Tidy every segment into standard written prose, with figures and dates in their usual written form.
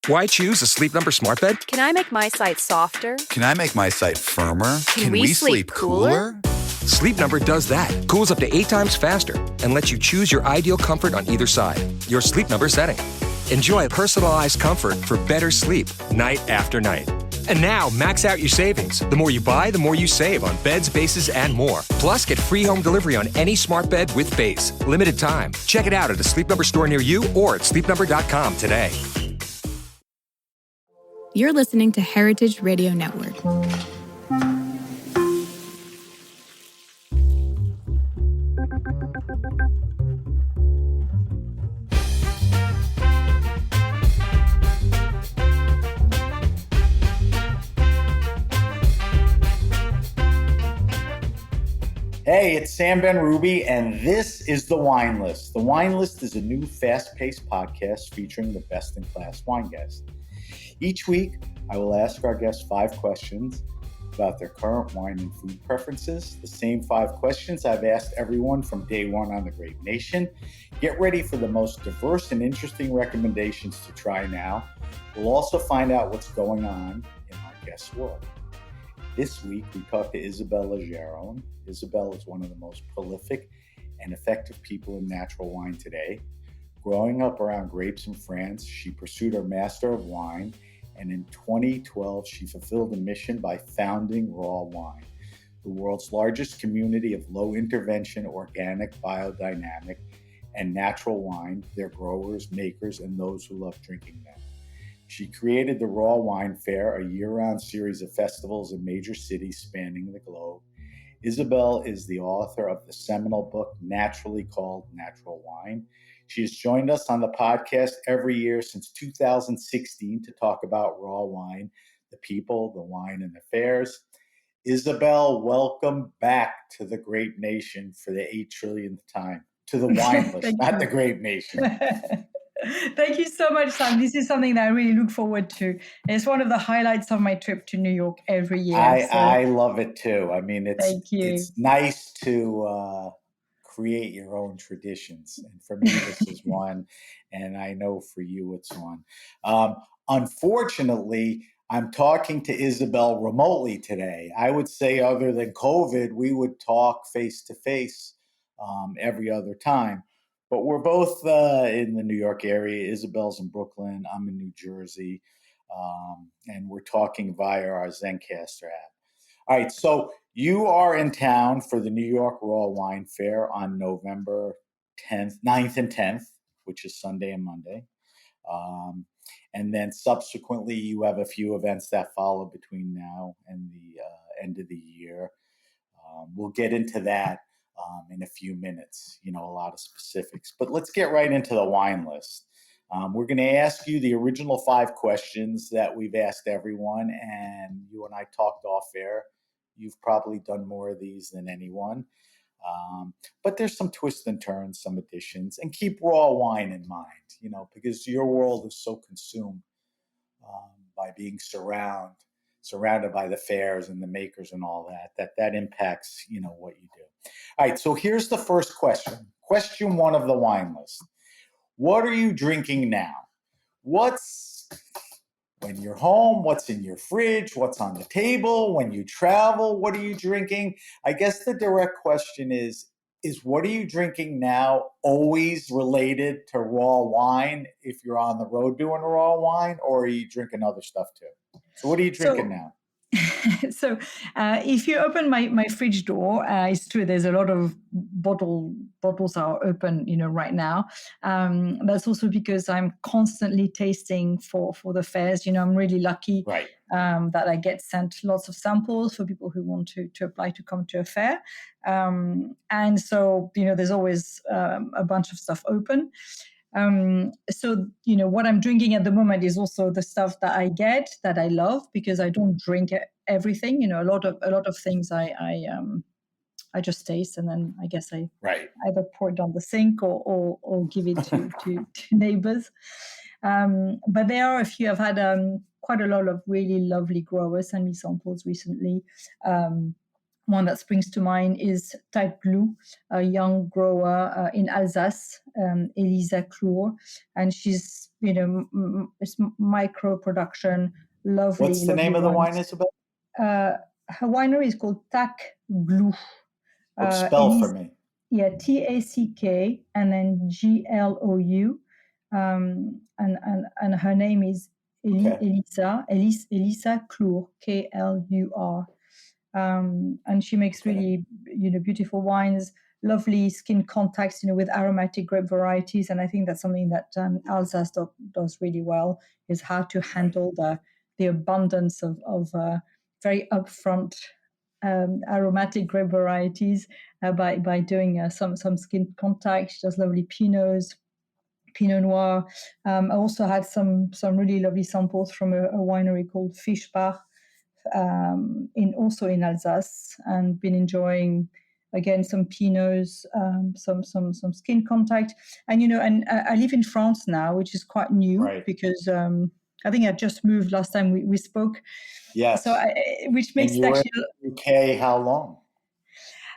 Why choose a Sleep Number smart bed? Can I make my site softer? Can I make my site firmer? Can we sleep cooler? Sleep Number does that. Cools up to 8 times faster and lets you choose your ideal comfort on either side. Your Sleep Number setting. Enjoy personalized comfort for better sleep night after night. And now, max out your savings. The more you buy, the more you save on beds, bases, and more. Plus, get free home delivery on any smart bed with base. Limited time. Check it out at a Sleep Number store near you or at sleepnumber.com today. You're listening to Heritage Radio Network. Hey, it's Sam Ben-Ruby, and this is The Wine List. The Wine List is a new fast-paced podcast featuring the best-in-class wine guests. Each week, I will ask our guests 5 questions about their current wine and food preferences. The same 5 questions I've asked everyone from day one on the Grape Nation. Get ready for the most diverse and interesting recommendations to try now. We'll also find out what's going on in our guests' world. This week, we talked to Isabelle Legeron. Isabelle is one of the most prolific and effective people in natural wine today. Growing up around grapes in France, she pursued her Master of Wine, and in 2012, she fulfilled a mission by founding Raw Wine, the world's largest community of low-intervention, organic, biodynamic, and natural wine, their growers, makers, and those who love drinking them. She created the Raw Wine Fair, a year-round series of festivals in major cities spanning the globe. Isabelle is the author of the seminal book, naturally called Natural Wine. She has joined us on the podcast every year since 2016 to talk about raw wine, the people, the wine, and the fairs. Isabelle, welcome back to the Grape Nation for the 8 trillionth time. To the Wine List, not the Grape Nation. Thank you so much, Sam. This is something that I really look forward to. It's one of the highlights of my trip to New York every year. I love it too. I mean, Thank you. It's nice to create your own traditions. And for me, this is one. And I know for you, it's one. Unfortunately, I'm talking to Isabelle remotely today. I would say other than COVID, we would talk face-to-face every other time. But we're both in the New York area. Isabelle's in Brooklyn. I'm in New Jersey. And we're talking via our Zencastr app. All right, so you are in town for the New York Raw Wine Fair on November 9th and 10th, which is Sunday and Monday. And then subsequently, you have a few events that follow between now and the end of the year. We'll get into that in a few minutes, a lot of specifics. But let's get right into the wine list. We're going to ask you the original 5 questions that we've asked everyone, and you and I talked off air. You've probably done more of these than anyone. But there's some twists and turns, some additions, and keep raw wine in mind, because your world is so consumed by being surrounded by the fairs and the makers and all that impacts, what you do. All right, so here's the first question. Question 1 of the wine list. What are you drinking now? When you're home, what's in your fridge? What's on the table? When you travel, what are you drinking? I guess the direct question is what are you drinking now always related to raw wine if you're on the road doing raw wine, or are you drinking other stuff too? So what are you drinking now? So if you open my fridge door, it's true there's a lot of bottles are open, right now. That's also because I'm constantly tasting for the fairs. I'm really lucky that I get sent lots of samples for people who want to apply to come to a fair. And so, there's always a bunch of stuff open. So, what I'm drinking at the moment is also the stuff that I get that I love, because I don't drink everything. A lot of things I just taste, and then I guess I either pour it down the sink or give it to neighbors. But there are a few. I've had quite a lot of really lovely growers send me samples recently. one that springs to mind is Type Blue, a young grower in Alsace, Elisa Kloor, and she's it's micro production, What's the lovely name of the wine, wines. Isabel? Her winery is called Tak Glou. Spell for me. Yeah, TACK and then GLOU. And her name is Elisa Kloor, KLUR. And she makes really beautiful wines, lovely skin contacts with aromatic grape varieties. And I think that's something that Alsace does really well, is how to handle the abundance of very upfront aromatic grape varieties by doing some skin contact. She does lovely Pinots, Pinot Noir. I also had some really lovely samples from a winery called Fischbach, also in Alsace, and been enjoying again some Pinots, some skin contact. And I live in France now, which is quite new because I think I just moved last time we spoke. Yes. So which makes it actually. In the UK, how long?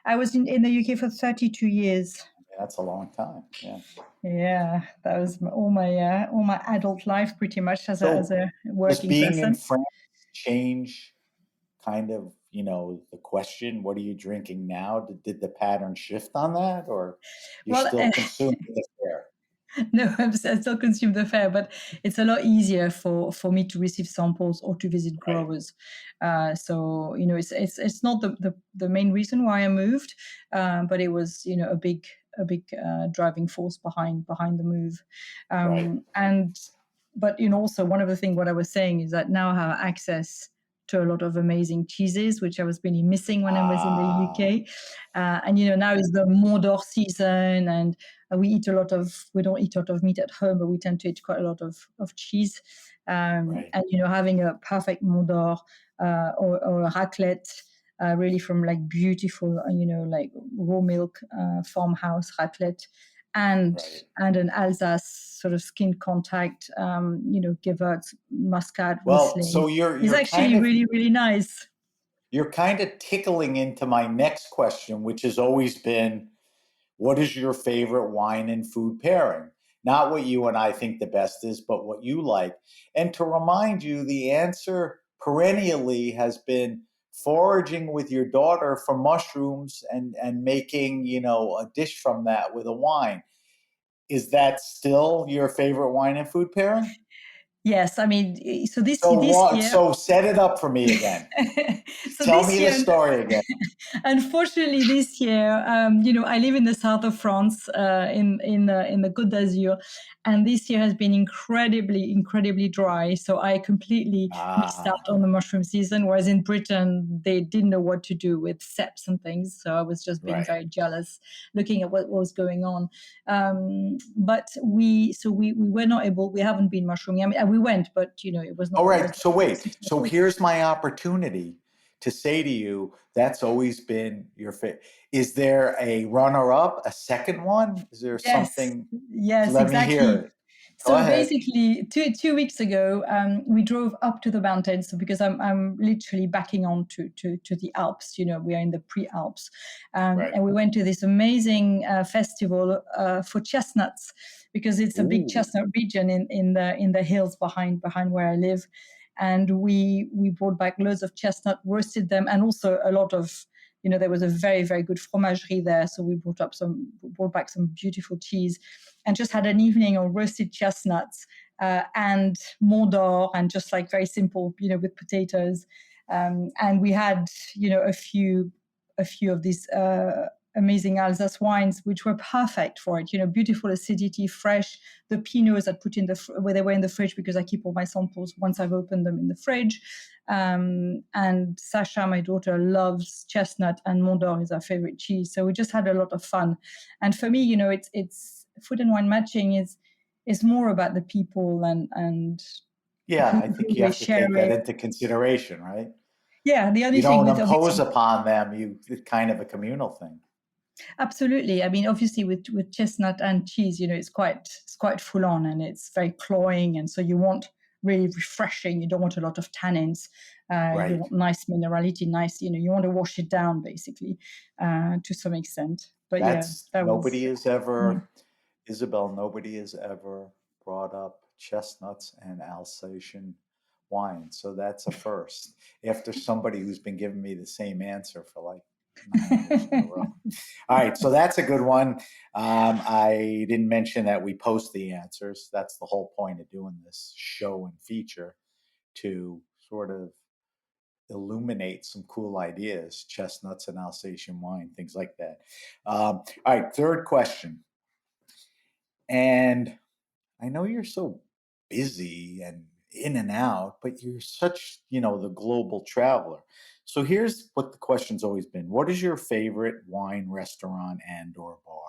I was in the UK for 32 years. Yeah, that's a long time. Yeah. Yeah, that was all my adult life pretty much as a working being person. In France change kind of the question, what are you drinking now? Did the pattern shift on that, or you still consume the fare? No, I still consume the fare, but it's a lot easier for me to receive samples or to visit growers. So it's not the main reason why I moved, but it was a big driving force behind the move. But also one of the things what I was saying is that now I have access to a lot of amazing cheeses, which I was really missing when I was in the UK. And now is the Mont d'Or season, and we don't eat a lot of meat at home, but we tend to eat quite a lot of cheese. And having a perfect Mont d'Or or a raclette, really from like beautiful, like raw milk farmhouse raclette, and an Alsace sort of skin contact, Gewürz, Muscat, Riesling. So it's actually really, really nice. You're kind of tickling into my next question, which has always been, what is your favorite wine and food pairing? Not what you and I think the best is, but what you like. And to remind you, the answer perennially has been foraging with your daughter for mushrooms and making, a dish from that with a wine. Is that still your favorite wine and food pairing? Yes, I mean, so this year. So set it up for me again. Tell me the story again. Unfortunately, this year, I live in the south of France, in the Côte d'Azur, and this year has been incredibly dry. So I completely missed out on the mushroom season. Whereas in Britain, they didn't know what to do with ceps and things. So I was just being very jealous, looking at what was going on. But we were not able. We haven't been mushrooming. I mean, we went, but it was not. All right. So wait. So here's my opportunity to say to you, that's always been your favorite. Is there a runner-up, a second one? Is there something? Yes, Let exactly. me hear it. So basically, two weeks ago, we drove up to the mountains. So because I'm literally backing on to the Alps. We are in the pre-Alps, and we went to this amazing festival for chestnuts, because it's a big chestnut region in the hills behind where I live. And we brought back loads of chestnut, roasted them, and also a lot of, there was a very, very good fromagerie there. So we brought back some beautiful cheese, and just had an evening of roasted chestnuts and Mont d'Or, and just like very simple, with potatoes. And we had, a few of these amazing Alsace wines, which were perfect for it. Beautiful acidity, fresh. The Pinots I put where they were in the fridge, because I keep all my samples once I've opened them in the fridge. And Sasha, my daughter, loves chestnut, and Mont d'Or is our favorite cheese. So we just had a lot of fun. And for me, it's food and wine matching is more about the people and yeah, I think you have to take that into consideration, right? Yeah, the only you thing don't impose upon them. It's kind of a communal thing. Absolutely. I mean, obviously, with chestnut and cheese, it's quite full on, and it's very cloying, and so you want really refreshing. You don't want a lot of tannins. You Right. want nice minerality, nice, you want to wash it down basically to some extent. But yeah, That's that was. nobody has Mm. ever, Isabel, nobody has ever brought up chestnuts and Alsatian wine. So that's a first. After somebody who's been giving me the same answer for like 9 years in a row. All right, so that's a good one. I didn't mention that we post the answers. That's the whole point of doing this show and feature, to sort of illuminate some cool ideas, chestnuts and Alsatian wine, things like that. All right, third question. And I know you're so busy and in and out, but you're such, the global traveler. So here's what the question's always been. What is your favorite wine restaurant and or bar?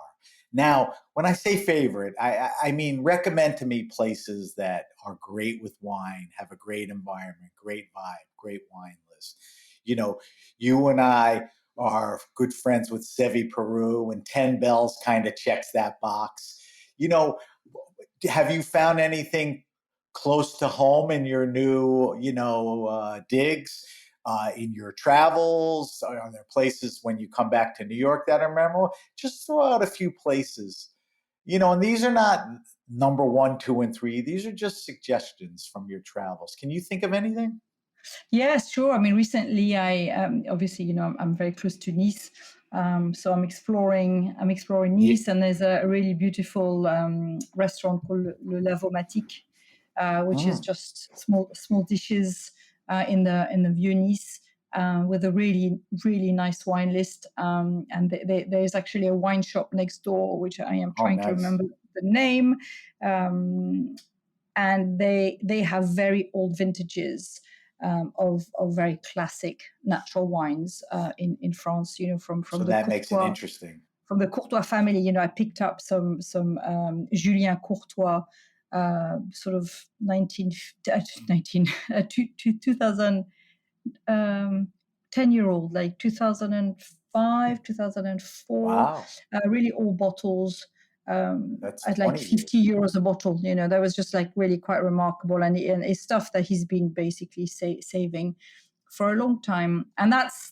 Now, when I say favorite, I mean recommend to me places that are great with wine, have a great environment, great vibe, great wine list. You know, you and I are good friends with Sevi Peru, and 10 Bells kind of checks that box. You know, have you found anything close to home in your new, digs, in your travels? Are there places when you come back to New York that are memorable? Just throw out a few places, and these are not number one, two, and three. These are just suggestions from your travels. Can you think of anything? Yes, sure. I mean, recently, I obviously, I'm very close to Nice, so I'm exploring Yeah. Nice, and there's a really beautiful restaurant called Le Lavomatique, which is Mm. just small dishes in the Vieux Nice. With a really really nice wine list, and there's actually a wine shop next door, which I am Oh, trying to nice. remember the name, um, and they have very old vintages of very classic natural wines in France. From So the that makes it Courtois interesting. from the Courtois family. I picked up some Julien Courtois, sort of 2000 um, 10-year-old, like 2005, 2004, Wow. really old bottles, That's at like 20 50 years. euros a bottle. That was just like really quite remarkable. And it's stuff that he's been basically saving for a long time. And that's,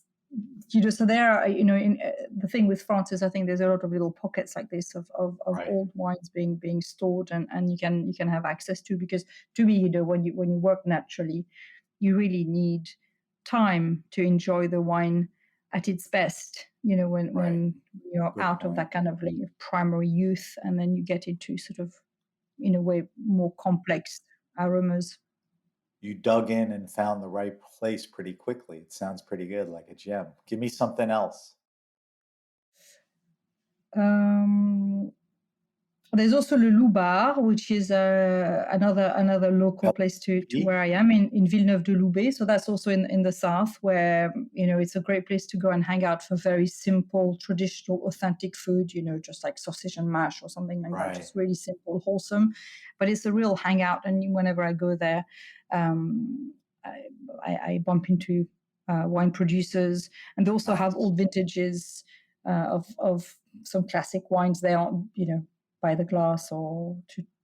so there are, the thing with France is I think there's a lot of little pockets like this of Right. old wines being stored, and you can have access to, because to me, when you work naturally, you really need time to enjoy the wine at its best, when Right. you're Good out of point. that kind of like primary youth, and then you get into sort of, in a way, more complex aromas. You dug in and found the right place pretty quickly. It sounds pretty good, like a gem. Give me something else. um, There's also Le Loubar, which is another local place to LP? where I am in Villeneuve-de-Loubet. So that's also in the south, where it's a great place to go and hang out for very simple, traditional, authentic food. Just like sausage and mash or something like that. Right. Just really simple, wholesome, but it's a real hangout. And whenever I go there, um, I bump into wine producers, and they also have Nice. old vintages of some classic wines there. By the glass or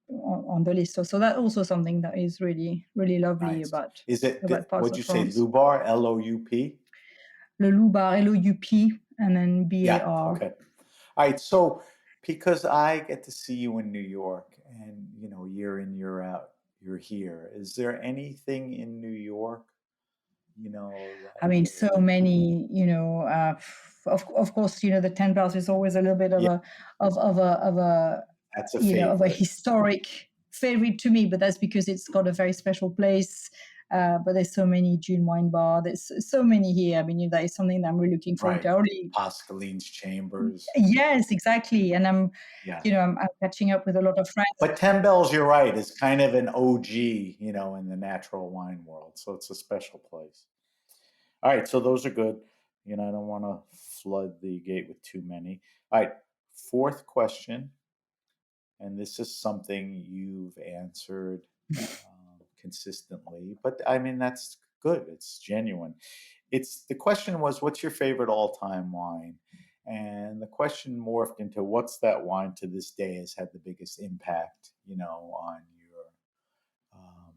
on the list. So that also something that is really really lovely Nice. about Is it, parts what'd of you say, France. Lubar, Loup? Le Loubar, Loup, and then Yeah. Bar. Okay. All right. So, because I get to see you in New York and, year in, year out, you're here. Is there anything in New York, I like, mean, so many, of course, the 10 bells is always a little bit of yeah, a that's a of a favorite. historic favorite to me, but that's because it's got a very special place. But there's so many June Wine Bar. There's so many here. I mean, that is something that I'm really looking forward Right. to. I already. Pascaline's Chambers. Yes, exactly. And Yeah. I'm catching up with a lot of friends. But 10 Bells, you're right, is kind of an OG, in the natural wine world. So it's a special place. All right, so those are good. I don't want to flood the gate with too many. All right, fourth question, and this is something you've answered consistently, but I mean that's good. It's genuine. It's the question was, what's your favorite all-time wine? And the question morphed into, what's that wine to this day has had the biggest impact, on your um,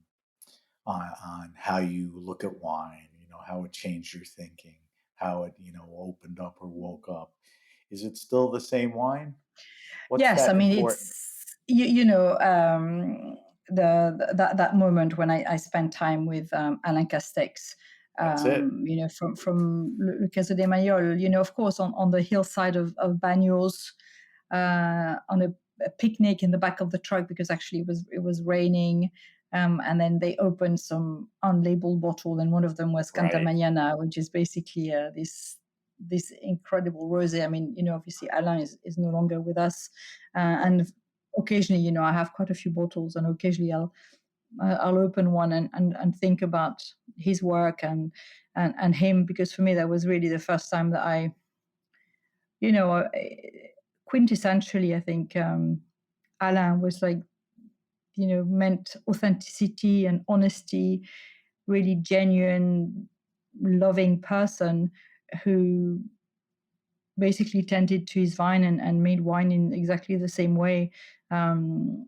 on how you look at wine, how it changed your thinking, how it, opened up or woke up. Is it still the same wine? What's Yes, I that mean important? it's you know that moment when I spent time with Alain Castex, That's it. from Le Caso de Mayol, of course on the hillside of Bagnols, on a picnic in the back of the truck because actually it was raining. And then they opened some unlabeled bottle, and one of them was Canta Right. Mañana, which is basically this incredible rosé. I mean, obviously Alain is no longer with us, and occasionally, I have quite a few bottles, and occasionally I'll open one and think about his work and him, because for me that was really the first time that you know, quintessentially, I think Alain was like, meant authenticity and honesty, really genuine, loving person who basically tended to his vine and made wine in exactly the same way. And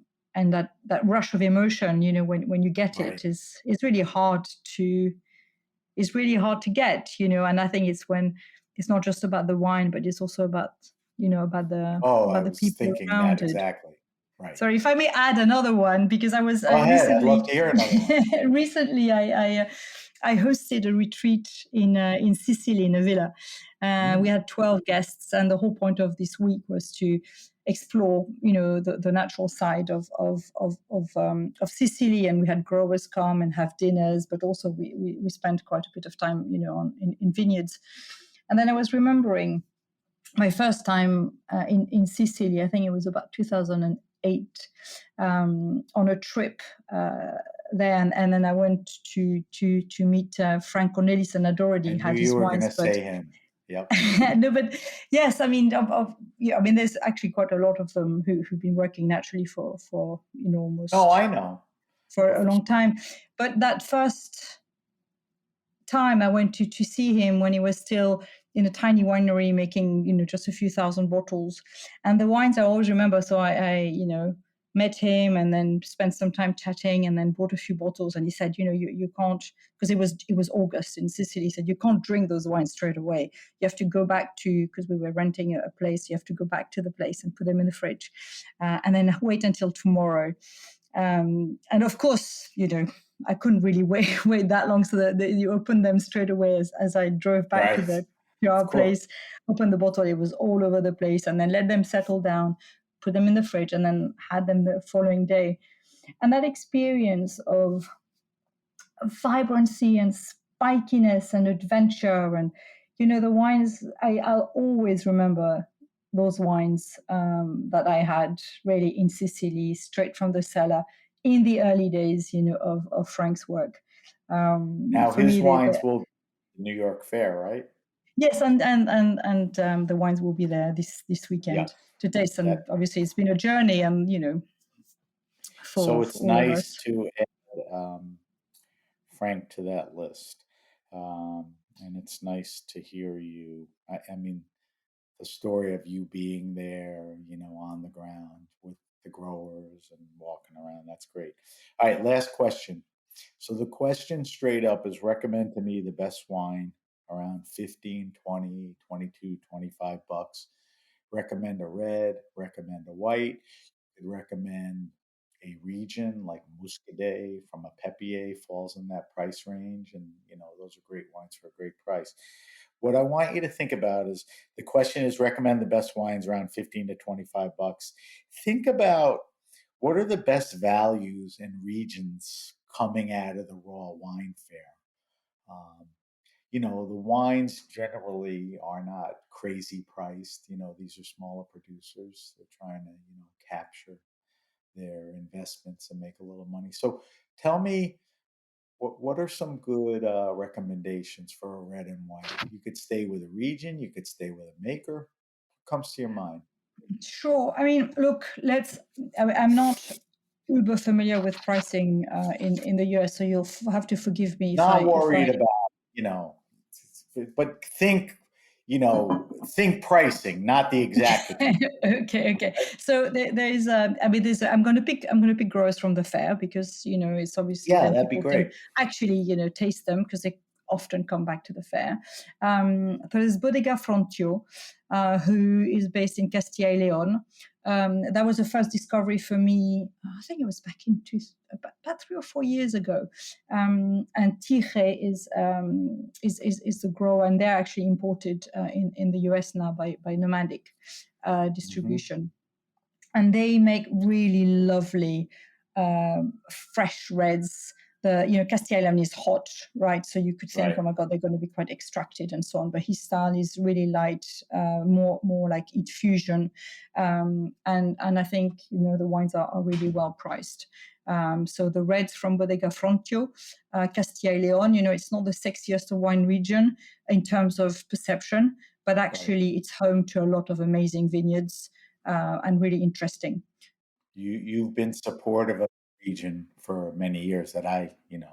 that rush of emotion, when you get Right. it, is really hard to get, and I think it's when it's not just about the wine, but it's also about Oh, I about the was people thinking that around it. exactly. Right. Sorry, if I may add another one, because Go I ahead. I'd love recently to hear another one. recently I hosted a retreat in Sicily in a villa. We Mm, had 12 guests, and the whole point of this week was to explore, the natural side of Sicily. And we had growers come and have dinners, but also we spent quite a bit of time, in vineyards. And then I was remembering my first time in Sicily. I think it was about 2008, on a trip there, and then I went to meet Franco Nellis-Nadori. I He knew had you his were going wines, to but say him. Yep. no, but yes, I mean, I mean, there's actually quite a lot of them who've been working naturally for No, almost I know. for a long Professor. time. But that first time I went to see him when he was still in a tiny winery making, just a few thousand bottles. And the wines I always remember. So I met him and then spent some time chatting and then bought a few bottles. And he said, you can't, because it was August in Sicily. He said, you can't drink those wines straight away. You have to go back to, because we were renting a place, you have to go back to the place and put them in the fridge, and then wait until tomorrow. And of course, I couldn't really wait that long, so that you opened them straight away as I drove back Right. to Of our course. place. Opened the bottle, it was all over the place, and then let them settle down, put them in the fridge, and then had them the following day. And that experience of vibrancy and spikiness and adventure, and the wines, I'll always remember those wines that I had really in Sicily, straight from the cellar in the early days, of Frank's work. Now For his me, wines will be at the New York Fair, right? yes, and the wines will be there this Yeah. weekend to taste. And That. obviously, it's been a journey, and So for it's all of nice us. to add Frank to that list. And it's nice to hear you. I mean, the story of you being there, on the ground with the growers and walking around. That's great. All right, last question. So the question straight up is, recommend to me the best wine around 15, 20, 22, 25 bucks. Recommend a red, recommend a white, could recommend a region like Muscadet from a Pepier falls in that price range. And, those are great wines for a great price. What I want you to think about is, the question is recommend the best wines around 15 to 25 bucks. Think about what are the best values and regions coming out of the raw wine fair. Um, the wines generally are not crazy priced. These are smaller producers. They're trying to, capture their investments and make a little money. So tell me, what are some good recommendations for a red and white? You could stay with a region, you could stay with a maker. What comes to your mind? Sure. I mean, look, I'm not uber familiar with pricing in the US, so you'll have to forgive me if I Not if I worried about, you know, but think, think pricing, not the exact. Okay. So there's, I'm going to pick growers from the fair because it's obviously Yeah, then that'd be people can great. actually taste them because they often come back to the fair. There's Bodega Frontio, who is based in Castilla y León. That was the first discovery for me. I think it was back in about 3 or 4 years ago. And Tige is the grower, and they're actually imported in the US now by Nomadic distribution. And they make really lovely fresh reds. Castilla y León is hot, right? So you could think, Right. oh my God, they're going to be quite extracted and so on. But his style is really light, more like eat fusion, and I think the wines are really well priced. So the reds from Bodega Frontio, Castilla y León, it's not the sexiest wine region in terms of perception, but actually it's home to a lot of amazing vineyards. And really interesting. You've been supportive of the region for many years that I can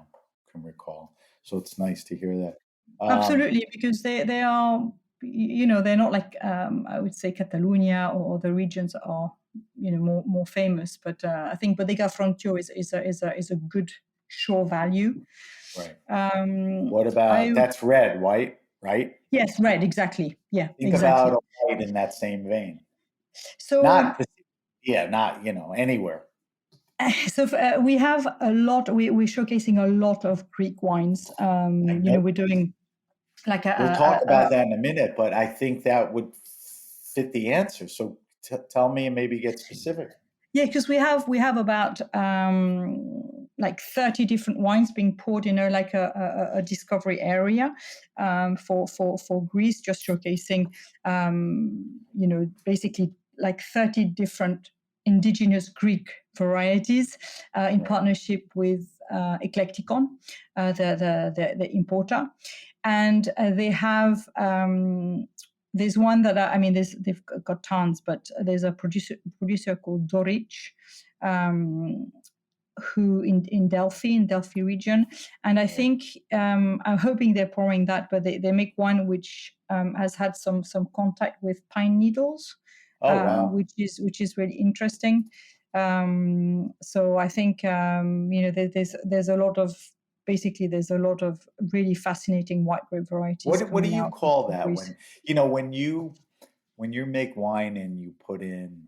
recall. So it's nice to hear that. Absolutely, because they are they're not like I would say Catalonia or the regions are more famous, but I think Bodega Frontio is a good show value. Right. What about that's red, white, right? Yes, red, exactly. Yeah, Think exactly. about a white in that same vein. So not anywhere. So we have a lot. We're showcasing a lot of Greek wines. We're doing like we'll talk about that in a minute, but I think that would fit the answer. So tell me and maybe get specific. Yeah, because we have about like 30 different wines being poured in like a discovery area for Greece, just showcasing basically like 30 different indigenous Greek varieties in partnership with Eclecticon, the importer, and they have. There's one that they've got tons, but there's a producer called Doric, who in Delphi region, and I think I'm hoping they're pouring that, but they make one which has had some contact with pine needles, which is really interesting. So I think there's a lot of. Basically, there's a lot of really fascinating white grape varieties. What do you call that when you make wine and you put in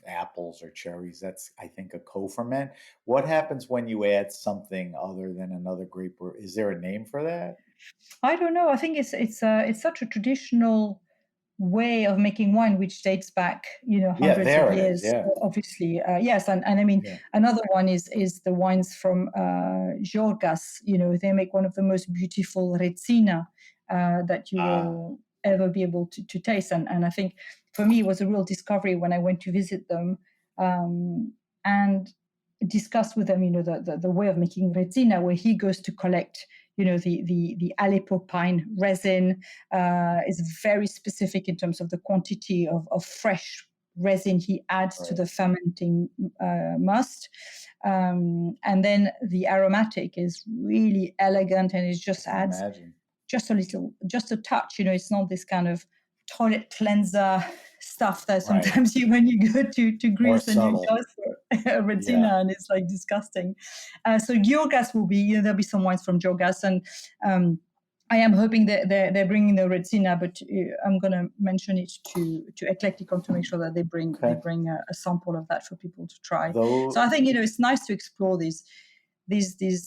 apples or cherries? That's, I think, a co-ferment. What happens when you add something other than another grape? Or is there a name for that? I don't know. I think it's such a traditional way of making wine which dates back hundreds of years. Obviously, yes, and I mean another one is the wines from Georgas. They make one of the most beautiful Retsina that you will ever be able to taste, and I think for me it was a real discovery when I went to visit them and discussed with them the way of making Retsina, where he goes to collect the Aleppo pine resin is very specific in terms of the quantity of fresh resin he adds to the fermenting must. And then the aromatic is really elegant, and it just adds just a touch. It's not this kind of toilet cleanser stuff that sometimes when you go to Greece and you go for Retsina and it's like disgusting. So Georgas will be, there'll be some wines from Georgas, and I am hoping that they're bringing the Retsina, but I'm going to mention it to Eclecticon to make sure that they bring a sample of that for people to try. So I think it's nice to explore these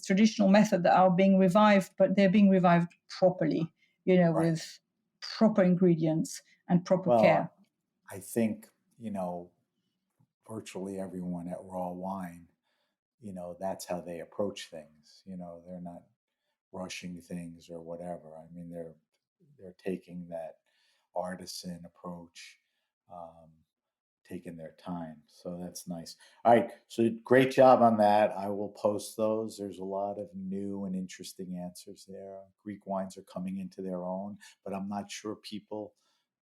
traditional methods that are being revived, but they're being revived properly, with proper ingredients and proper care. I think, virtually everyone at Raw Wine, that's how they approach things. They're not rushing things or whatever. I mean, they're taking that artisan approach, taking their time. So that's nice. All right. So great job on that. I will post those. There's a lot of new and interesting answers there. Greek wines are coming into their own, but I'm not sure people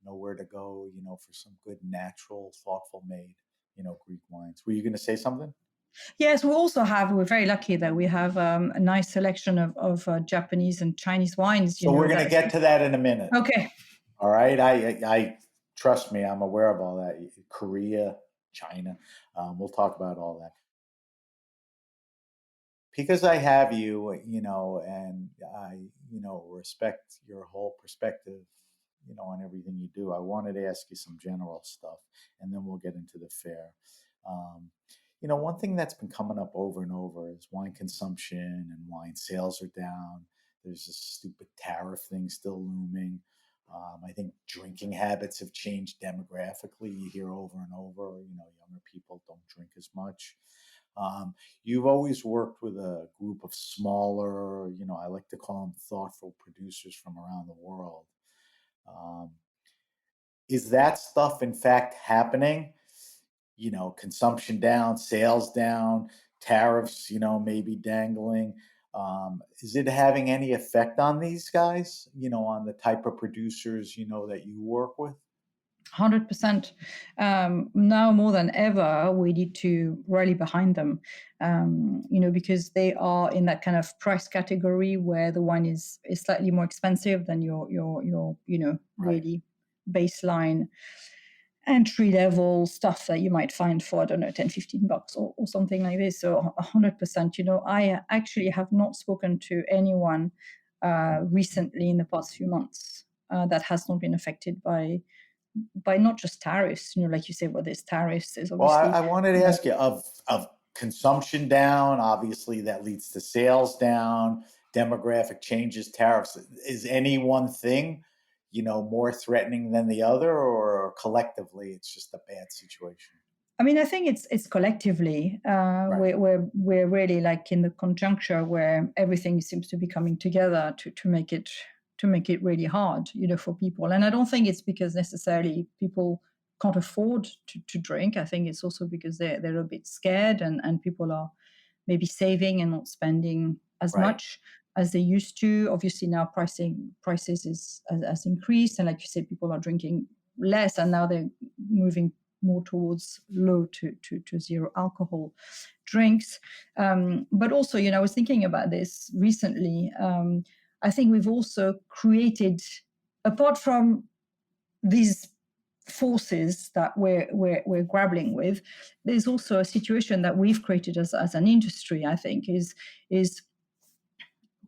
know where to go, for some good, natural, thoughtful made, Greek wines. Were you going to say something? Yes, we're very lucky that we have a nice selection of Japanese and Chinese wines. So we're going to get to that in a minute. Okay. All right. I trust me, I'm aware of all that. Korea, China. We'll talk about all that. Because I have you, and I, respect your whole perspective, on everything you do. I wanted to ask you some general stuff, and then we'll get into the fair. Um, one thing that's been coming up over and over is wine consumption and wine sales are down. There's this stupid tariff thing still looming. I think drinking habits have changed demographically. You hear over and over, younger people don't drink as much. You've always worked with a group of smaller, I like to call them thoughtful producers from around the world. Um, is that stuff in fact happening? Consumption down, sales down, tariffs, maybe dangling. Is it having any effect on these guys, on the type of producers, that you work with? 100%. Now more than ever, we need to rally behind them, because they are in that kind of price category where the wine is slightly more expensive than your Right. really baseline entry level stuff that you might find for, I don't know, 10, $15 or something like this. So 100%, I actually have not spoken to anyone recently in the past few months that has not been affected by not just tariffs, like you say, well, there's tariffs, there's Well, obviously. I wanted to ask you of consumption down, obviously that leads to sales down, demographic changes, tariffs. Is any one thing, more threatening than the other, or collectively it's just a bad situation? I mean, I think it's collectively Right. we're really like in the conjuncture where everything seems to be coming together to make it really hard, for people. And I don't think it's because necessarily people can't afford to drink. I think it's also because they're a bit scared, and people are maybe saving and not spending as Right. much as they used to. Obviously now prices has increased, and like you said, people are drinking less, and now they're moving more towards low to zero alcohol drinks. But also, I was thinking about this recently. I think we've also created, apart from these forces that we're grappling with, there's also a situation that we've created as an industry. I think is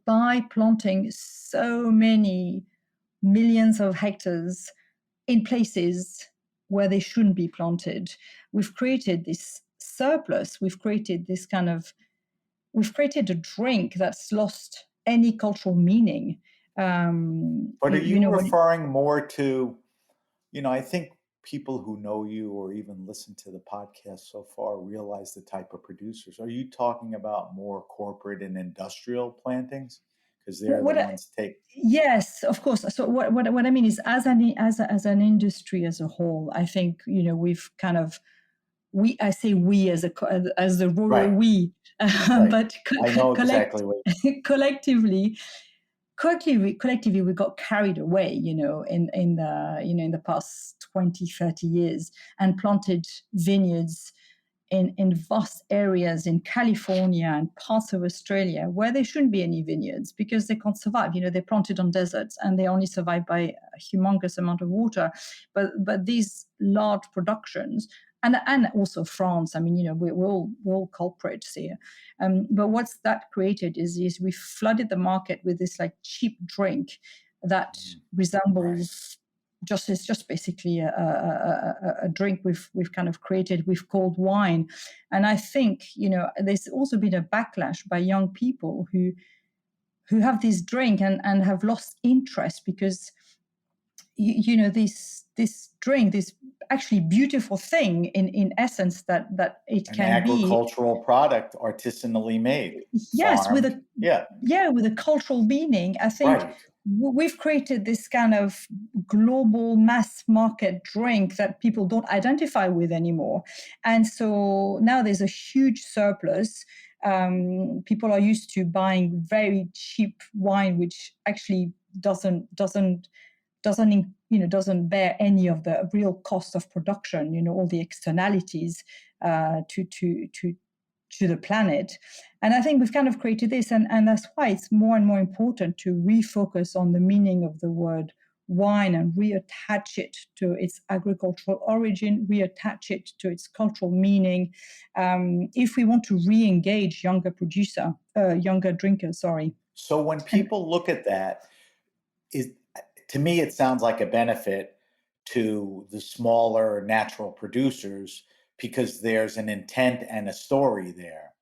by planting so many millions of hectares in places where they shouldn't be planted, we've created this surplus. We've created a drink that's lost any cultural meaning. But are you When referring more to, I think people who know you or even listen to the podcast so far realize the type of producers. Are you talking about more corporate and industrial plantings? Because they're the what ones take. Yes, of course. So what I mean is, as an industry as a whole, I think we've kind of I say we as as the rural Right. we, Right. but I know exactly what. collectively, collectively we got carried away, in the past 20, 30 years, and planted vineyards in vast areas in California and parts of Australia where there shouldn't be any vineyards because they can't survive. They're planted on deserts and they only survive by a humongous amount of water. But these large productions, and also France, I mean, we're all culprits here. But what's that created is we flooded the market with this like cheap drink that resembles it's just basically a drink we've kind of created, we've called wine. And I think there's also been a backlash by young people who have this drink and have lost interest because this drink, this actually beautiful thing in essence that it An can be. agricultural product, artisanally made, Yes, farmed. with a cultural meaning. I think Right. we've created this kind of global mass market drink that people don't identify with anymore, and so now there's a huge surplus. People are used to buying very cheap wine, which actually doesn't bear any of the real cost of production. All the externalities to the planet. And I think we've kind of created this, and that's why it's more and more important to refocus on the meaning of the word wine and reattach it to its agricultural origin, reattach it to its cultural meaning, if we want to re-engage younger drinkers, sorry. So when people look at that, to me, it sounds like a benefit to the smaller natural producers because there's an intent and a story there.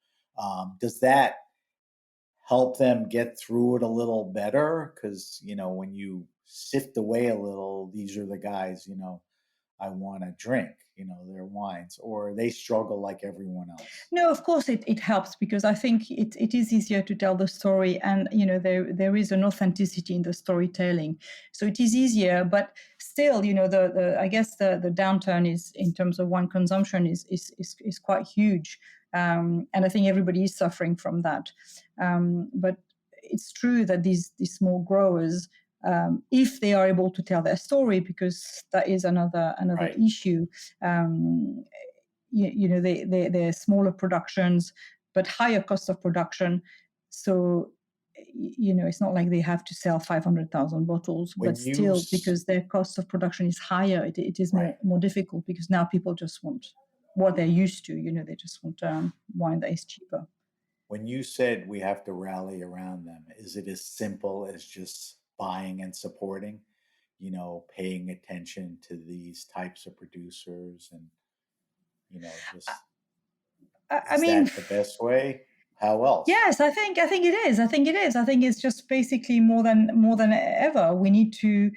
Does that help them get through it a little better? Because, when you sift away a little, these are the guys, I want to drink, their wines, or they struggle like everyone else. No, of course it helps, because I think it is easier to tell the story, and there is an authenticity in the storytelling, so it is easier. But still, the I guess the downturn is, in terms of wine consumption, is quite huge, and I think everybody is suffering from that. But it's true that these small growers, if they are able to tell their story, because that is another Right. issue. They're smaller productions, but higher cost of production. So, it's not like they have to sell 500,000 bottles, but still, because their cost of production is higher, it is Right. more difficult, because now people just want what they're used to. They just want wine that is cheaper. When you said we have to rally around them, is it as simple as just buying and supporting, paying attention to these types of producers and, just, I mean, that the best way? How else? Yes, I think it is. I think it's just basically more than ever. We need to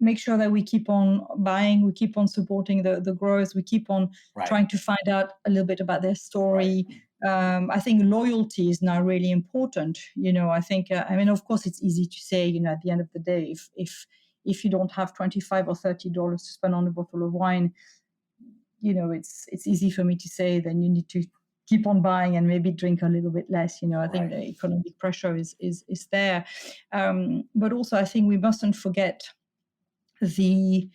make sure that we keep on buying, we keep on supporting the growers, we keep on trying to find out a little bit about their story. Right. I think loyalty is now really important. I think, of course, it's easy to say, at the end of the day, if you don't have $25 or $30 to spend on a bottle of wine, it's easy for me to say, then you need to keep on buying and maybe drink a little bit less. I think the economic pressure is there. But also, I think we mustn't forget the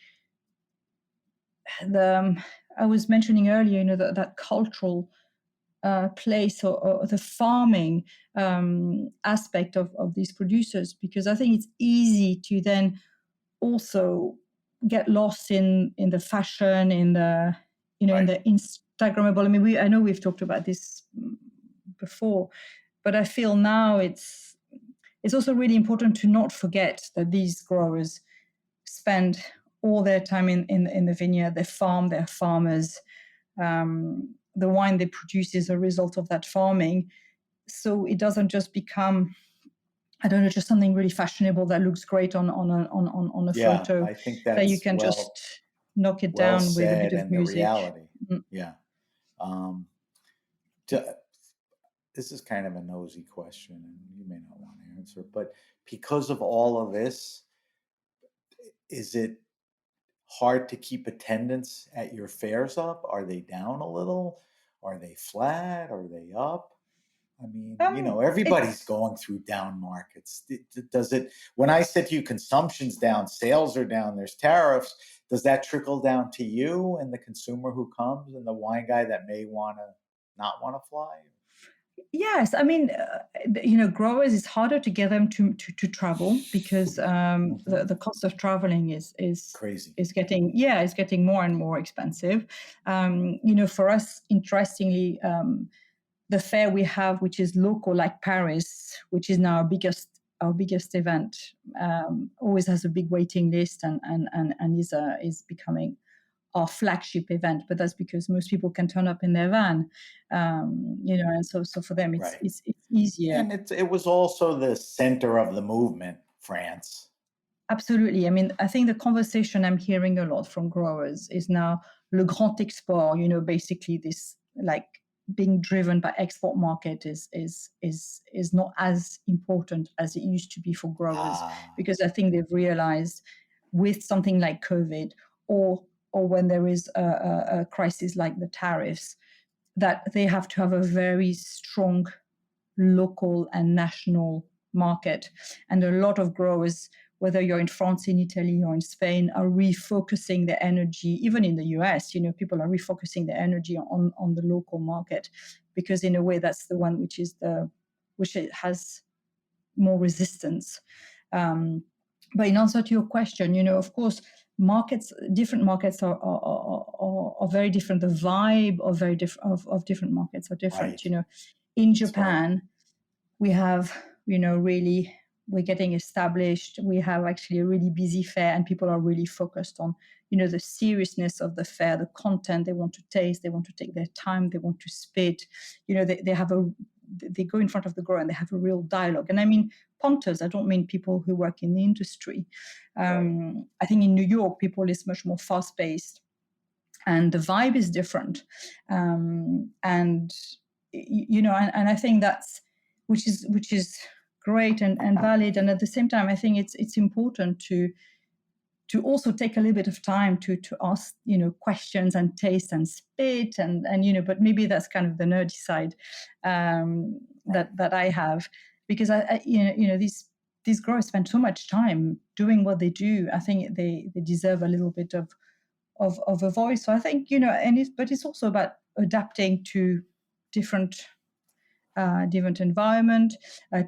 I was mentioning earlier, that cultural place, or the farming aspect of these producers, because I think it's easy to then also get lost in the fashion, in the in the Instagrammable. I know we've talked about this before, but I feel now it's also really important to not forget that these growers spend all their time in the vineyard. They farm, they're farmers. The wine they produce is a result of that farming, so it doesn't just become, I don't know, just something really fashionable that looks great on a photo. I think that's that you can just knock it down with a bit of music. The reality. Yeah. This is kind of a nosy question, and you may not want to answer, but because of all of this, is it hard to keep attendance at your fairs up? Are they down a little? Are they flat? Are they up? Everybody's going through down markets. Does it, when I said to you, consumption's down, sales are down, there's tariffs, does that trickle down to you and the consumer who comes and the wine guy that may not want to fly? Yes, growers, it's harder to get them to travel, because the cost of traveling is crazy. Is getting more and more expensive. For us, interestingly, the fair we have, which is local, like Paris, which is now our biggest event, always has a big waiting list, and is becoming our flagship event. But that's because most people can turn up in their van, and so for them it's easier. And it was also the center of the movement, France. Absolutely. I think the conversation I'm hearing a lot from growers is now le grand export. Basically this, like, being driven by export market is not as important as it used to be for growers, because I think they've realized, with something like COVID, or when there is a crisis like the tariffs, that they have to have a very strong local and national market. And a lot of growers, whether you're in France, in Italy, or in Spain, are refocusing their energy. Even in the US, people are refocusing their energy on the local market, because in a way that's the one which has more resistance. But in answer to your question, of course, different markets are very different. The vibe of different markets are different. Right. In That's right. Japan, we have, really, we're getting established. We have actually a really busy fair, and people are really focused on, the seriousness of the fair, the content they want to taste, they want to take their time, they want to spit. They go in front of the grower and they have a real dialogue. And I mean, punters, I don't mean people who work in the industry. Right. I think in New York, people is much more fast-paced, and the vibe is different. And I think that's which is great and valid. And at the same time, I think it's important to also take a little bit of time to ask questions and taste and spit and but maybe that's kind of the nerdy side that I have, because I these growers spend so much time doing what they do. I think they deserve a little bit of a voice. So I think but it's also about adapting to different environment.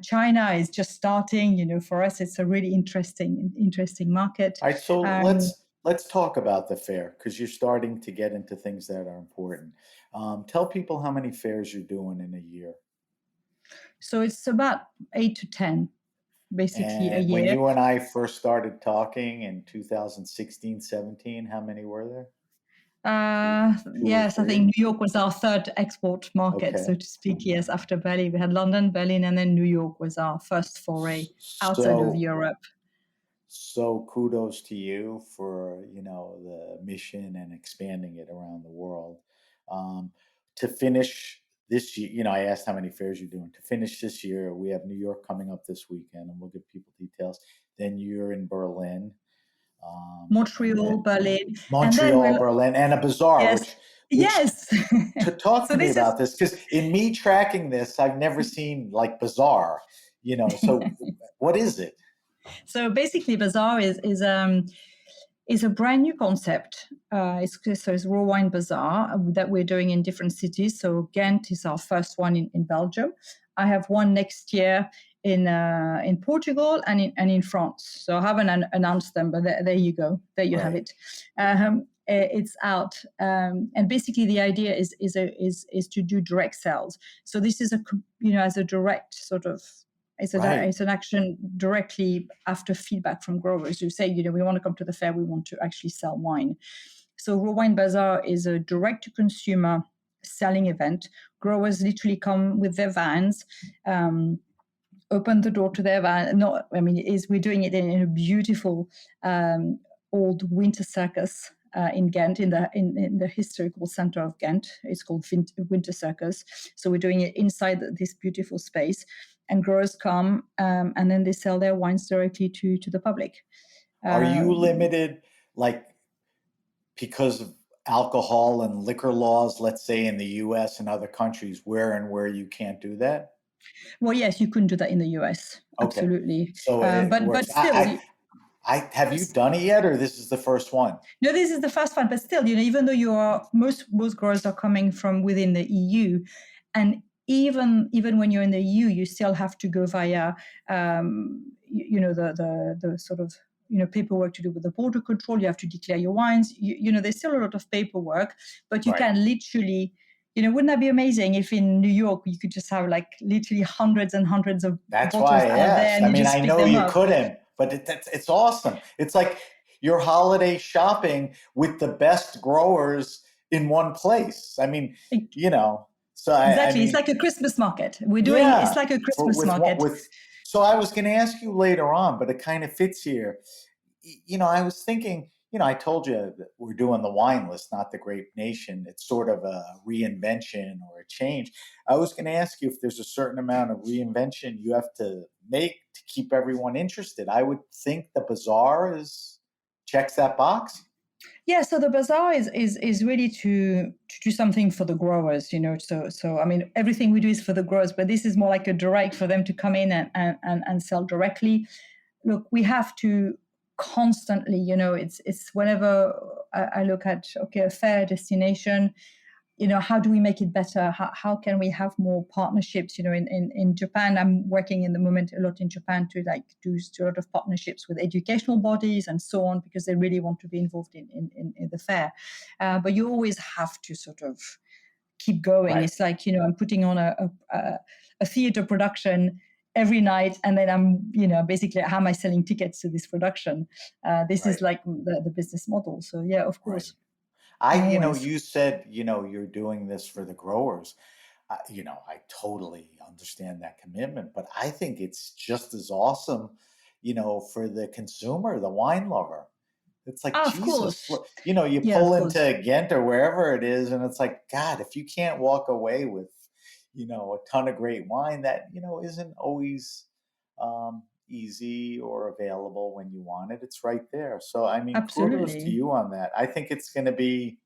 China is just starting. For us, it's a really interesting market. All right, so let's talk about the fair, because you're starting to get into things that are important. Tell people how many fairs you're doing in a year. So it's about 8 to 10, basically, a And year. when you and I first started talking in 2016, 17, how many were there? Yes, I think New York was our third export market, so to speak. Yes, after Berlin, we had London, Berlin, and then New York was our first foray outside of Europe. So kudos to you for, the mission and expanding it around the world. To finish this year, I asked how many fairs you're doing. To finish this year, we have New York coming up this weekend, and we'll give people details. Then you're in Berlin. Montreal, Berlin. Berlin, and a bazaar. Yes. To talk to me about this, because in me tracking this, I've never seen like bazaar. So what is it? So basically, bazaar is a brand new concept. It's Raw Wine Bazaar that we're doing in different cities. So Ghent is our first one in Belgium. I have one next year in Portugal and in France. So I haven't announced them, but there you go. There you have it. It's out, and basically the idea is to do direct sales. So this is as a direct sort of. It's an action directly after feedback from growers who say, we want to come to the fair, we want to actually sell wine. So Raw Wine Bazaar is a direct-to-consumer selling event. Growers literally come with their vans, open the door to their van. We're doing it in a beautiful old winter circus in Ghent, in the historical center of Ghent. It's called Winter Circus. So we're doing it inside this beautiful space. And growers come and then they sell their wines directly to the public. Are you limited, because of alcohol and liquor laws, let's say in the U.S. and other countries, where you can't do that? Well, yes, you couldn't do that in the U.S. Okay. Absolutely. So but still, have you done it yet, or this is the first one? No, this is the first one. But still, even though most growers are coming from within the EU, and even when you're in the EU, you still have to go via, the sort of, paperwork to do with the border control. You have to declare your wines. There's still a lot of paperwork, but you can literally, wouldn't that be amazing if in New York you could just have literally hundreds and hundreds of bottles out there? I know you couldn't, but it's awesome. It's like your holiday shopping with the best growers in one place. So exactly, it's like a Christmas market. We're doing it's like a Christmas market. So I was going to ask you later on, but it kind of fits here. I was thinking, I told you that we're doing the wine list, not the Grape Nation. It's sort of a reinvention or a change. I was going to ask you if there's a certain amount of reinvention you have to make to keep everyone interested. I would think the bazaar checks that box. Yeah, so the bazaar is really to do something for the growers, So everything we do is for the growers, but this is more like a direct for them to come in and sell directly. Look, we have to constantly, it's whenever I look at a fair destination, how do we make it better? How can we have more partnerships? In Japan, I'm working in the moment a lot in Japan to do a lot of partnerships with educational bodies and so on, because they really want to be involved in the fair. But you always have to sort of keep going. Right. It's like, I'm putting on a theater production every night, and then I'm, basically, how am I selling tickets to this production? This is like the business model. So yeah, of course. Right. You said, you're doing this for the growers. I totally understand that commitment, but I think it's just as awesome, for the consumer, the wine lover. It's like, of Jesus, course. you pull into Ghent or wherever it is, and it's like, God, if you can't walk away with, a ton of great wine that, isn't always easy or available when you want it, it's right there. So, I mean, kudos to Absolutely. you on that. I think it's going to be,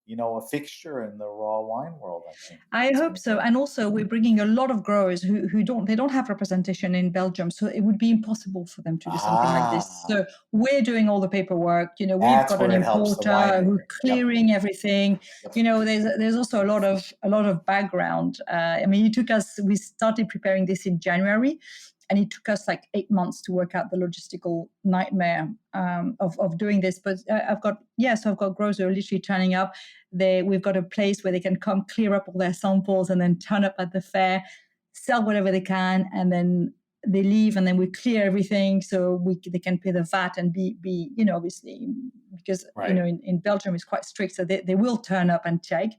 a fixture in the raw wine world, I think. I hope so. And also, we're bringing a lot of growers who don't have representation in Belgium, so it would be impossible for them to do something like this. So we're doing all the paperwork. We've That's got where an it helps the importer who's winemaker. clearing everything. Yep. There's also a lot of background. We started preparing this in January, and it took us like 8 months to work out the logistical nightmare of doing this. But I've got growers who are literally turning up. We've got a place where they can come clear up all their samples and then turn up at the fair, sell whatever they can, and then they leave, and then we clear everything so they can pay the VAT and be obviously, because in Belgium it's quite strict, so they will turn up and check,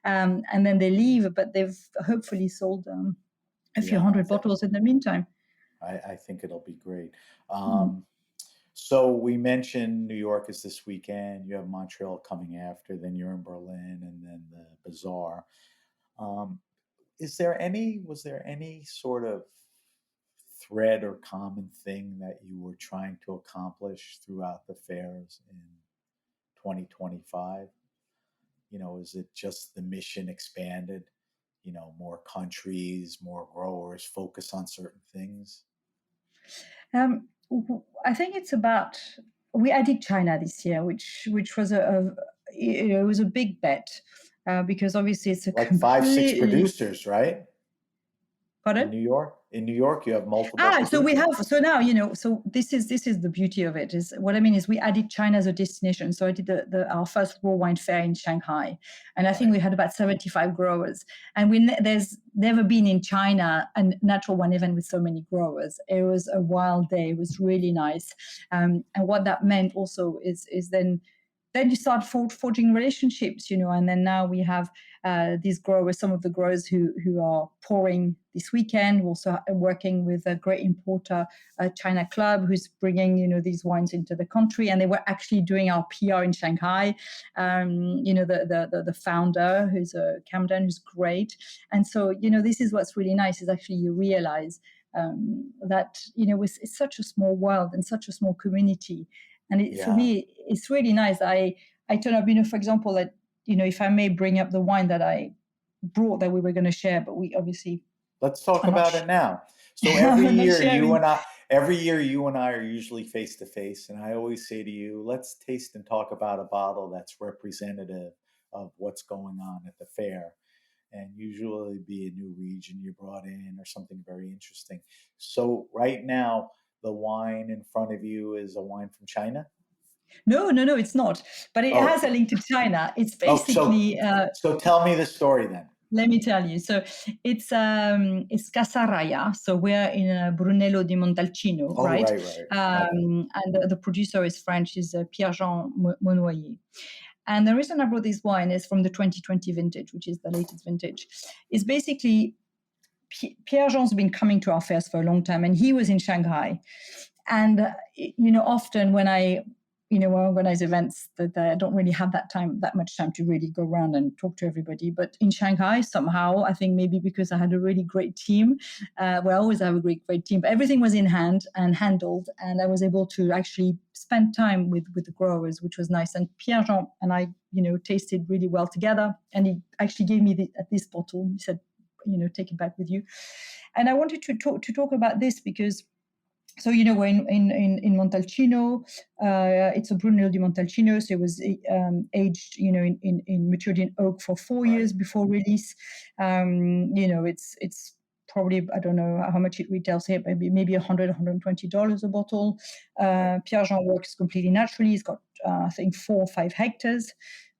and then they leave, but they've hopefully sold a few hundred bottles in the meantime. I think it'll be great. So we mentioned New York is this weekend. You have Montreal coming after. Then you're in Berlin, and then the Bazaar. Was there any sort of thread or common thing that you were trying to accomplish throughout the fairs in 2025? Is it just the mission expanded? More countries, more growers, focus on certain things? I think it's about, we added China this year, which was it was a big bet, because obviously it's a like 5-6 producers, right? Pardon? In New York, you have multiple. So we have, so now, so this is the beauty of it. Is what I mean is we added China as a destination. So I did our first raw wine fair in Shanghai, and I think we had about 75 growers. And there's never been in China a natural wine event with so many growers. It was a wild day. It was really nice. And what that meant also is then you start forging relationships, and then now we have these growers, some of the growers who are pouring this weekend. We're also working with a great importer, China Club, who's bringing, these wines into the country. And they were actually doing our PR in Shanghai. The founder, who's Camden, who's great. And so, this is what's really nice, is actually you realize that, it's such a small world and such a small community. And for me, it's really nice. I turn up, for example, that, if I may bring up the wine that I brought that we were going to share, but we obviously... Let's talk about it now. So every year you and I are usually face to face. And I always say to you, let's taste and talk about a bottle that's representative of what's going on at the fair. And usually be a new region you brought in or something very interesting. So right now, the wine in front of you is a wine from China? No, it's not. But it has a link to China. It's basically... so tell me the story then. Let me tell you. So it's Casaraya. So we're in Brunello di Montalcino, right? And the producer is French, is Pierre-Jean Monnoyer. And the reason I brought this wine is from the 2020 vintage, which is the latest vintage. It's basically... Pierre-Jean's been coming to our fairs for a long time, and he was in Shanghai. And, often when I organize events, that I don't really have that much time to really go around and talk to everybody. But in Shanghai, somehow, I think maybe because I had a really great team, I always have a great team, but everything was in hand and handled, and I was able to actually spend time with the growers, which was nice. And Pierre-Jean and I, tasted really well together, and he actually gave me this bottle. He said, take it back with you. And I wanted to talk about this because So, we're in Montalcino. It's a Brunello di Montalcino. So it was aged, in matured in oak for 4 years before release. It's probably, I don't know how much it retails here, maybe $100, $120 a bottle. Pierre Jean works completely naturally. He's got, I think, 4 or 5 hectares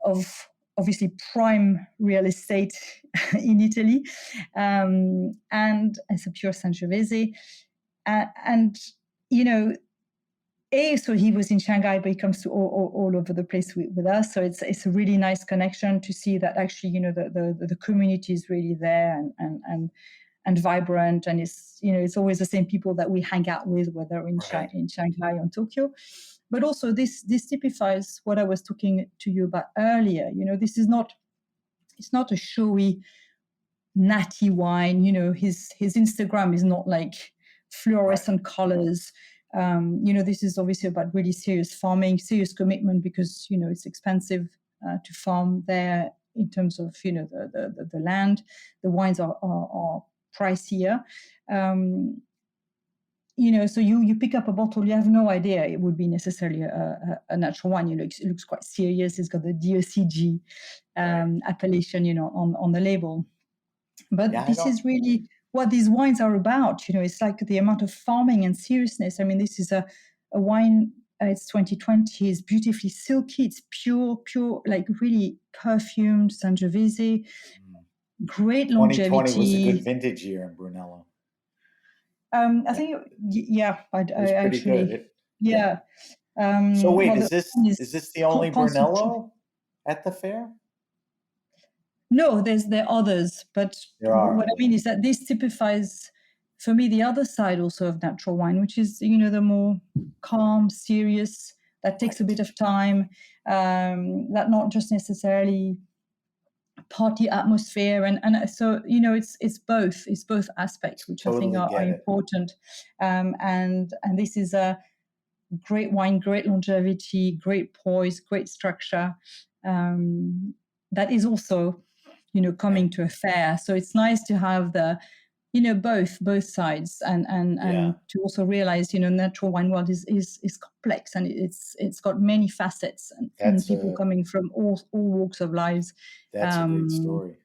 of obviously prime real estate in Italy. And it's a pure Sangiovese. And so he was in Shanghai, but he comes to all over the place with us. So it's a really nice connection to see that actually, the community is really there and vibrant, and it's always the same people that we hang out with, whether in Shanghai or Tokyo. But also this typifies what I was talking to you about earlier. It's not a showy, natty wine. His Instagram is not like fluorescent colors. This is obviously about really serious farming, serious commitment, because it's expensive to farm there in terms of the land. The wines are pricier. So you pick up a bottle, you have no idea it would be necessarily a natural wine. It looks quite serious. It's got the DOCG appellation, on the label. But this is really what these wines are about. It's like the amount of farming and seriousness. I mean, this is a wine. It's 2020. It's beautifully silky. It's pure, like really perfumed Sangiovese. Great longevity. 2020 was a good vintage year in Brunello. I think, I actually, good. yeah. So wait, is this the only Brunello at the fair? No, there are others, but what I mean is that this typifies, for me, the other side also of natural wine, which is the more calm, serious, that takes a bit of time, that not just necessarily party atmosphere, and so it's both aspects, which I think are important, and this is a great wine, great longevity, great poise, great structure, that is also coming to a fair. So it's nice to have the both sides, and to also realize natural wine world is complex, and it's got many facets, and people coming from all walks of lives. That's a great story.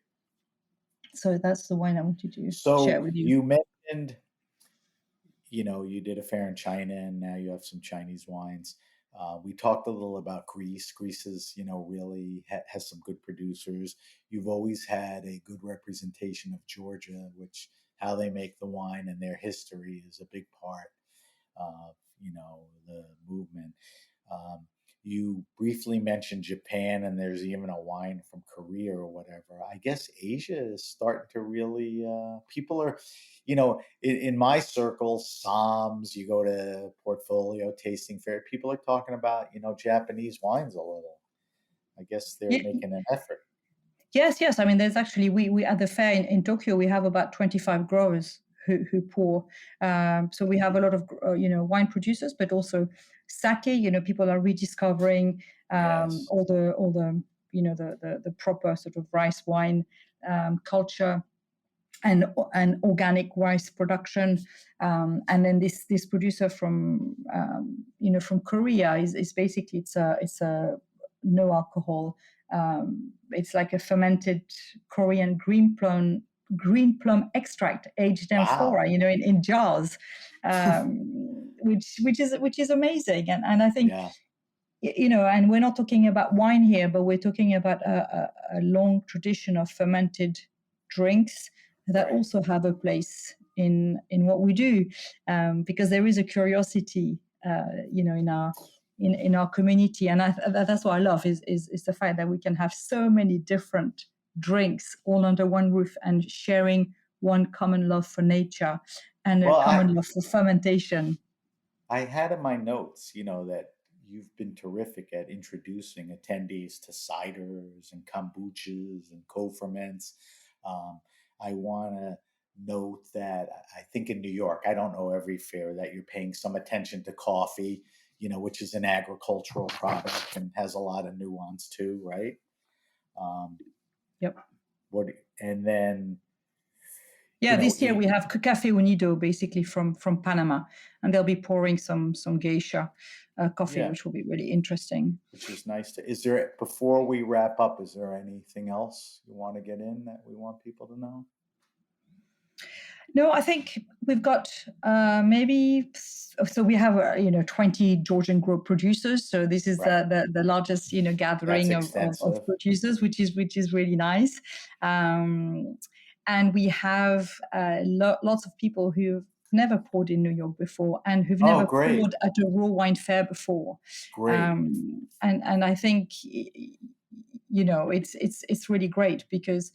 So that's the wine I wanted to share with you. You mentioned you did a fair in China, and now you have some Chinese wines. We talked a little about Greece. Greece is, really has some good producers. You've always had a good representation of Georgia, which how they make the wine and their history is a big part of, the movement. You briefly mentioned Japan, and there's even a wine from Korea or whatever. I guess Asia is starting to really, people are, in my circle, SOMs, you go to Portfolio Tasting Fair, people are talking about, Japanese wines a little. I guess they're making an effort. Yes. I mean, there's actually, we at the fair in Tokyo, we have about 25 growers who pour. So we have a lot of, wine producers, but also sake. People are rediscovering all the the proper sort of rice wine culture and organic rice production. And then this producer from from Korea is basically it's a no alcohol. It's like a fermented Korean green plum extract aged amphora, in jars, which is amazing. And I think, and we're not talking about wine here, but we're talking about a long tradition of fermented drinks that also have a place in what we do, because there is a curiosity, in our community, and that's what I love is the fact that we can have so many different drinks all under one roof and sharing one common love for nature and a common love for fermentation. I had in my notes, that you've been terrific at introducing attendees to ciders and kombuchas and co-ferments. I want to note that I think in New York, I don't know every fair, that you're paying some attention to coffee, which is an agricultural product and has a lot of nuance too, right? Yep. And then, Yeah, this year we have Café Unido, basically from Panama, and they'll be pouring some geisha coffee, which will be really interesting. Which is nice. Before we wrap up, is there anything else you want to get in that we want people to know? No, I think we've got so we have 20 Georgian group producers. So this is the largest gathering of producers, which is really nice. And we have lots of people who've never poured in New York before and who've never poured at a raw wine fair before. Great. And I think it's really great because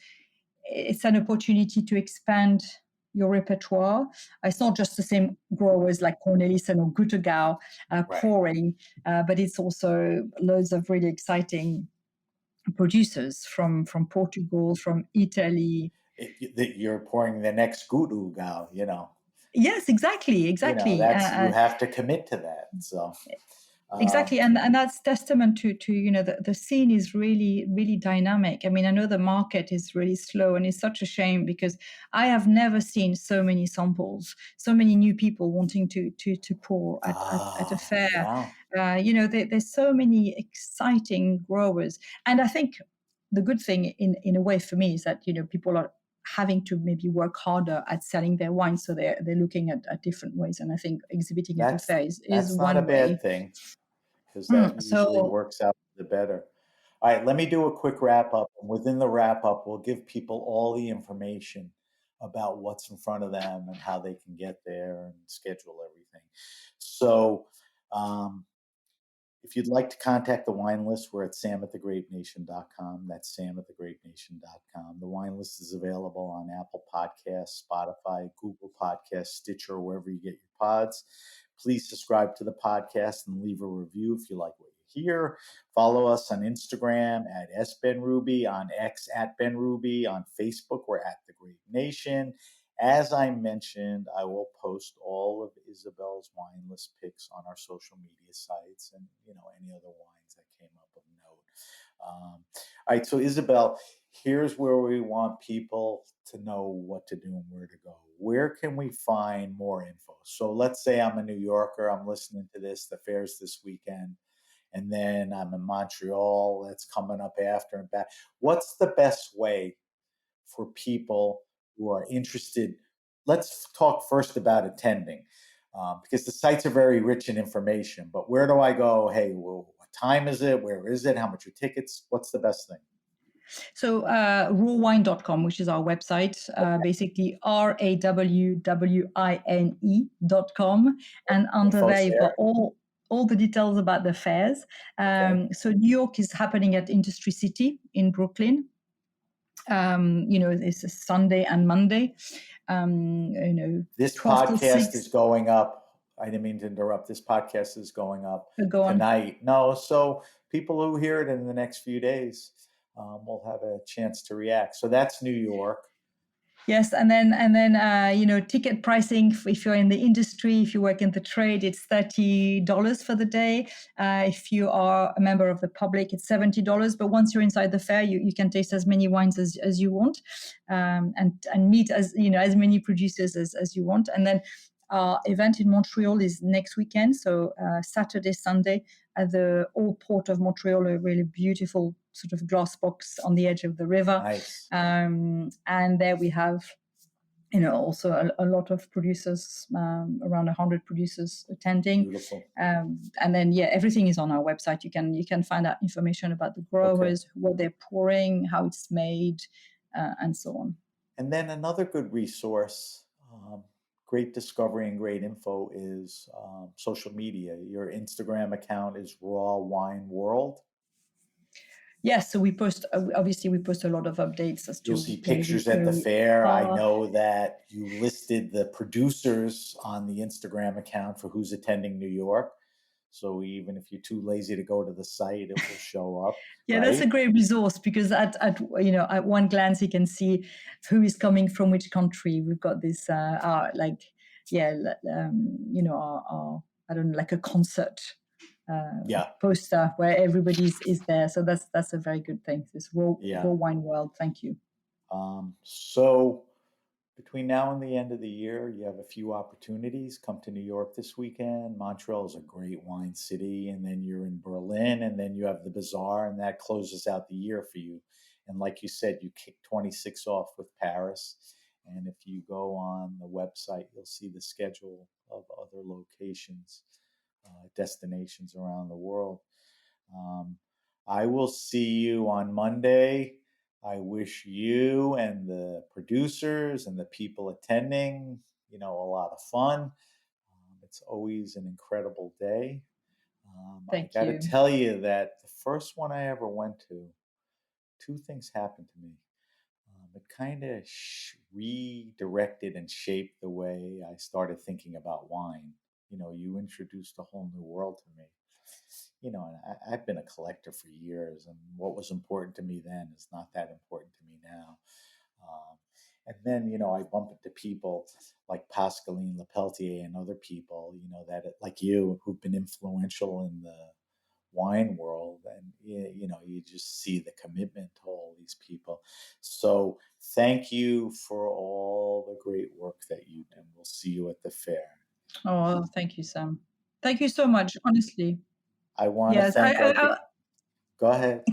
it's an opportunity to expand your repertoire. It's not just the same growers like Cornelissen or Guttegau pouring, but it's also loads of really exciting producers from Portugal, from Italy. You're pouring the next Guttegau, Yes, exactly. You have to commit to that. So. Exactly, and that's testament to the scene is really, really dynamic. I mean, I know the market is really slow, and it's such a shame because I have never seen so many samples, so many new people wanting to pour at a fair. Yeah. There's so many exciting growers, and I think the good thing in a way for me is that people are having to maybe work harder at selling their wine, so they're looking at different ways, and I think exhibiting at the fair is one not a bad way. thing. Because that usually works out the better. All right, let me do a quick wrap up. And within the wrap up, we'll give people all the information about what's in front of them and how they can get there and schedule everything. So if you'd like to contact the wine list, we're at samatthegrapenation.com. That's samatthegrapenation.com. The wine list is available on Apple Podcasts, Spotify, Google Podcasts, Stitcher, wherever you get your pods. Please subscribe to the podcast and leave a review if you like what you hear. Follow us on Instagram at @SBenRuby, on X @BenRuby, on Facebook we're at The Grape Nation. As I mentioned, I will post all of Isabelle's wine list picks on our social media sites and any other wines that came up of note. All right, so Isabelle, here's where we want people to know what to do and where to go. Where can we find more info? So let's say I'm a New Yorker, I'm listening to this, the fair's this weekend, and then I'm in Montreal, that's coming up after and back. What's the best way for people who are interested? Let's talk first about attending, because the sites are very rich in information, but where do I go? Hey, well, what time is it? Where is it? How much are tickets? What's the best thing? So rawwine.com, which is our website, basically rawwine.com. And under there, you've got all the details about the fairs. So New York is happening at Industry City in Brooklyn. It's a Sunday and Monday. This podcast is going up. I didn't mean to interrupt. This podcast is going up tonight. No, so people who hear it in the next few days will have a chance to react. So that's New York. Yes, and then ticket pricing, if you're in the industry, if you work in the trade, it's $30 for the day. If you are a member of the public, it's $70. But once you're inside the fair, you can taste as many wines as you want, and meet as many producers as you want. And then our event in Montreal is next weekend, so Saturday, Sunday, at the Old Port of Montreal, a really beautiful sort of glass box on the edge of the river. Nice. And there we have, also a lot of producers, around 100 producers attending. Beautiful. And then, everything is on our website. You can find out information about the growers, what they're pouring, how it's made, and so on. And then another good resource, great discovery and great info, is social media. Your Instagram account is Raw Wine World. Yes, so we post a lot of updates as to. You'll see pictures at the fair. I know that you listed the producers on the Instagram account for who's attending New York. So even if you're too lazy to go to the site, it will show up. Yeah, that's a great resource because at one glance you can see who is coming from which country. We've got this our I don't know, like a concert poster where everybody is there. So that's a very good thing. This Raw Wine World. Thank you. So between now and the end of the year, you have a few opportunities. Come to New York this weekend. Montreal is a great wine city. And then you're in Berlin, and then you have the Bazaar, and that closes out the year for you. And like you said, you kick 26 off with Paris. And if you go on the website, you'll see the schedule of other locations, destinations around the world. I will see you on Monday. I wish you and the producers and the people attending, a lot of fun. It's always an incredible day. Thank I got you. to tell you that the first one I ever went to, two things happened to me. It kind of redirected and shaped the way I started thinking about wine. You introduced a whole new world to me. And I've been a collector for years, and what was important to me then is not that important to me now. And then, I bump into people like Pascaline Lepeltier and other people, that like you, who've been influential in the wine world, and you just see the commitment to all these people. So thank you for all the great work that you do. We'll see you at the fair. Oh, thank you, Sam. Thank you so much, honestly. I want to Yes, thank Go ahead.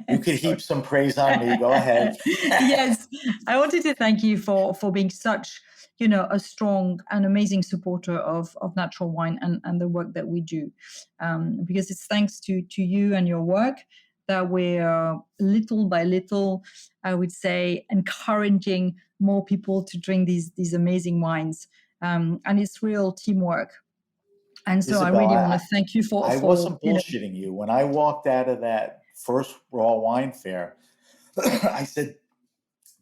You could heap some praise on me. Go ahead. Yes, I wanted to thank you for being such, a strong and amazing supporter of natural wine and the work that we do, because it's thanks to you and your work that we're little by little, I would say, encouraging more people to drink these amazing wines, and it's real teamwork. And so Isabel, I really want to thank you for I wasn't bullshitting you. When I walked out of that first raw wine fair, I said,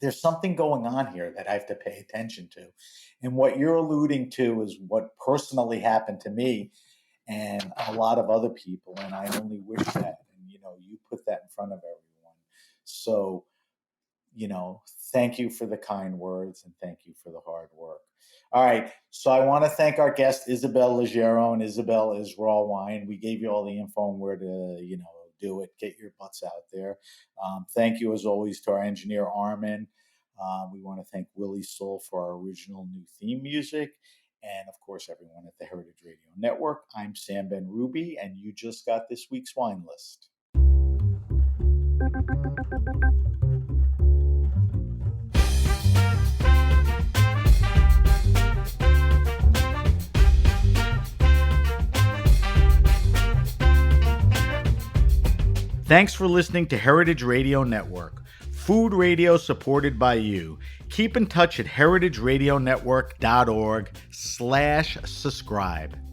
there's something going on here that I have to pay attention to. And what you're alluding to is what personally happened to me and a lot of other people. And I only wish that. And, you put that in front of everyone. So, thank you for the kind words, and thank you for the hard work. All right. So I want to thank our guest, Isabelle Legeron. Isabelle is Raw Wine. We gave you all the info on where to, do it. Get your butts out there. Thank you, as always, to our engineer, Armin. We want to thank Willie Soul for our original new theme music. And, of course, everyone at the Heritage Radio Network. I'm Sam Ben-Ruby, and you just got this week's wine list. Thanks for listening to Heritage Radio Network, food radio supported by you. Keep in touch at heritageradionetwork.org/subscribe.